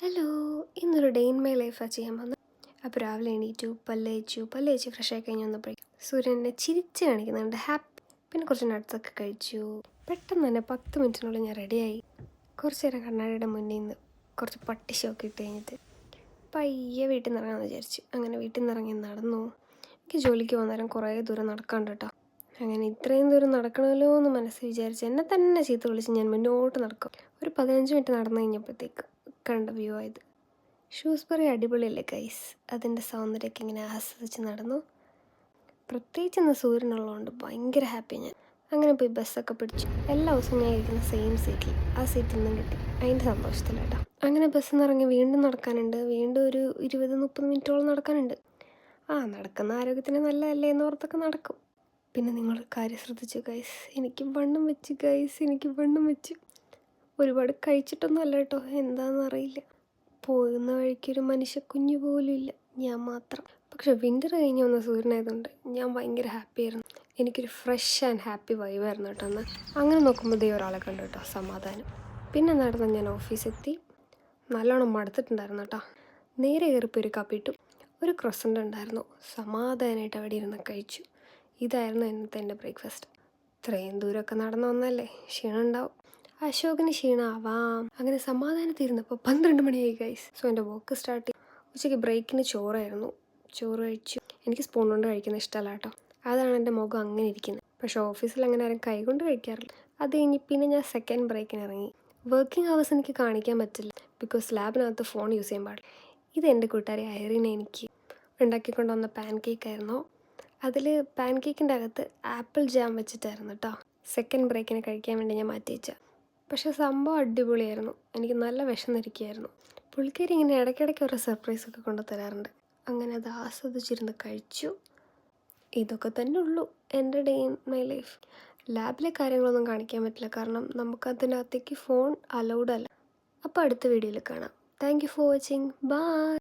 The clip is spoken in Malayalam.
ഹലോ, ഇന്നൊരു ഡേ ഇൻ മൈ ലൈഫാണ് ചെയ്യാൻ വന്നത്. അപ്പോൾ രാവിലെ എണീറ്റു, പല്ലേച്ച് ഫ്രഷായി കഴിഞ്ഞ് വന്നപ്പോഴേക്കും സൂര്യൻ എന്നെ ചിരിച്ച് കാണിക്കുന്നുണ്ട്, ഹാപ്പി. പിന്നെ കുറച്ച് നട്ട്സൊക്കെ കഴിച്ചു. പെട്ടെന്ന് തന്നെ 10 മിനിറ്റിനുള്ളിൽ ഞാൻ റെഡിയായി. കുറച്ച് നേരം കണ്ണാടിയുടെ മുന്നിൽ നിന്ന് കുറച്ച് പട്ടിഷൊക്കെ ഇട്ട് കഴിഞ്ഞിട്ട് പയ്യെ വീട്ടിൽ നിന്ന് ഇറങ്ങാമെന്ന് വിചാരിച്ചു. അങ്ങനെ വീട്ടിൽ നിന്ന് ഇറങ്ങി നടന്നു. എനിക്ക് ജോലിക്ക് പോകുന്ന നേരം കുറേ ദൂരം നടക്കാണ്ട് കേട്ടോ. അങ്ങനെ ഇത്രയും ദൂരം നടക്കണമല്ലോ എന്ന് മനസ്സിൽ വിചാരിച്ച് എന്നെ തന്നെ ചീത്ത വിളിച്ച് ഞാൻ മുന്നോട്ട് നടക്കും. ഒരു 15 മിനിറ്റ് നടന്നു കഴിഞ്ഞപ്പോഴത്തേക്ക് കണ്ട വ്യൂ ആയത്. ഷൂസ്ബറി അടിപൊളിയല്ലേ ഗൈസ്. അതിൻ്റെ സൗന്ദര്യമൊക്കെ ഇങ്ങനെ ആസ്വദിച്ച് നടന്നു. പ്രത്യേകിച്ച് ഇന്ന് സൂര്യനുള്ളതുകൊണ്ട് ഭയങ്കര ഹാപ്പി ഞാൻ. അങ്ങനെ പോയി ബസ്സൊക്കെ പിടിച്ചു. എല്ലാ ദിവസവും ഞാൻ ഇരിക്കുന്ന സെയിം സീറ്റിൽ, ആ സീറ്റിൽ നിന്നും കിട്ടി. അതിൻ്റെ സന്തോഷത്തിലാട്ടോ. അങ്ങനെ ബസ്സിൽ നിന്ന് ഇറങ്ങി വീണ്ടും നടക്കാനുണ്ട്. വീണ്ടും ഒരു 20-30 മിനിറ്റോളം നടക്കാനുണ്ട്. നടക്കുന്ന ആരോഗ്യത്തിന് നല്ലതല്ലേ എന്നോർത്തൊക്കെ നടക്കും. പിന്നെ നിങ്ങൾ കാര്യം ശ്രദ്ധിച്ചു ഗൈസ്, എനിക്ക് വണ്ണം വെച്ച്. ഒരുപാട് കഴിച്ചിട്ടൊന്നും അല്ല കേട്ടോ, എന്താണെന്നറിയില്ല. പോകുന്ന വഴിക്കൊരു മനുഷ്യക്കുഞ്ഞു പോലും ഇല്ല, ഞാൻ മാത്രം. പക്ഷെ വിൻ്റർ കഴിഞ്ഞ് വന്ന സൂര്യനായതുകൊണ്ട് ഞാൻ ഭയങ്കര ഹാപ്പി ആയിരുന്നു. എനിക്കൊരു ഫ്രഷ് ആൻഡ് ഹാപ്പി വൈബായിരുന്നു കേട്ടോ അന്ന്. അങ്ങനെ നോക്കുമ്പോൾ ഒരാളെ കണ്ടു കേട്ടോ, സമാധാനം. പിന്നെ നടന്ന് ഞാൻ ഓഫീസെത്തി. നല്ലോണം മടുത്തിട്ടുണ്ടായിരുന്നു കേട്ടോ. നേരെ കയറിപ്പോൾ ഒരു കാപ്പിയിട്ടു. ഒരു ക്രോസൻ്റ് ഉണ്ടായിരുന്നു. സമാധാനമായിട്ട് അവിടെ ഇരുന്ന് കഴിച്ചു. ഇതായിരുന്നു ഇന്നത്തെ എൻ്റെ ബ്രേക്ക്ഫാസ്റ്റ്. ഇത്രയും ദൂരമൊക്കെ നടന്നു വന്നല്ലേ, ക്ഷീണം ഉണ്ടാവും. അശോകിന് ക്ഷീണമാവാം. അങ്ങനെ സമാധാനത്തിരുന്നപ്പോൾ 12 മണിയായി ഗൈസ്. സോ എൻ്റെ വർക്ക് സ്റ്റാർട്ട് ചെയ്തു. ഉച്ചയ്ക്ക് ബ്രേക്കിന് ചോറായിരുന്നു. ചോറ് കഴിച്ചു. എനിക്ക് സ്പൂൺ കൊണ്ട് കഴിക്കുന്ന ഇഷ്ടമല്ല കേട്ടോ. അതാണ് എൻ്റെ മുഖം അങ്ങനെ ഇരിക്കുന്നത്. പക്ഷേ ഓഫീസിൽ അങ്ങനെ ആരും കൈ കൊണ്ട് കഴിക്കാറില്ല. അത് കഴിഞ്ഞ് പിന്നെ ഞാൻ സെക്കൻഡ് ബ്രേക്കിന് ഇറങ്ങി. വർക്കിംഗ് അവേഴ്സ് എനിക്ക് കാണിക്കാൻ പറ്റില്ല, ബിക്കോസ് ലാബിനകത്ത് ഫോൺ യൂസ് ചെയ്യാൻ പാടില്ല. ഇത് എൻ്റെ കൂട്ടുകാരി ഐറിനെ എനിക്ക് ഉണ്ടാക്കിക്കൊണ്ട് വന്ന പാൻ കേക്കായിരുന്നു. അതിൽ പാൻ കേക്കിൻ്റെ അകത്ത് ആപ്പിൾ ജാം വെച്ചിട്ടായിരുന്നു കേട്ടോ സെക്കൻഡ് ബ്രേക്കിന് കഴിക്കാൻ വേണ്ടി ഞാൻ മാറ്റി വെച്ചത്. പക്ഷേ സംഭവം അടിപൊളിയായിരുന്നു. എനിക്ക് നല്ല വിശന്നിരിക്കുകയായിരുന്നു. പുള്ളിക്കാരി ഇങ്ങനെ ഇടയ്ക്കിടയ്ക്ക് ഓരോ സർപ്രൈസൊക്കെ കൊണ്ട് തരാറുണ്ട്. അങ്ങനെ അത് ആസ്വദിച്ചിരുന്ന് കഴിച്ചു. ഇതൊക്കെ തന്നെ ഉള്ളൂ എൻ്റെ ഡേ ഇൻ മൈ ലൈഫ്. ലാബിലെ കാര്യങ്ങളൊന്നും കാണിക്കാൻ പറ്റില്ല, കാരണം നമുക്കതിനകത്തേക്ക് ഫോൺ അലൗഡ് അല്ല. അപ്പോൾ അടുത്ത വീഡിയോയിൽ കാണാം. Thank you for watching. By.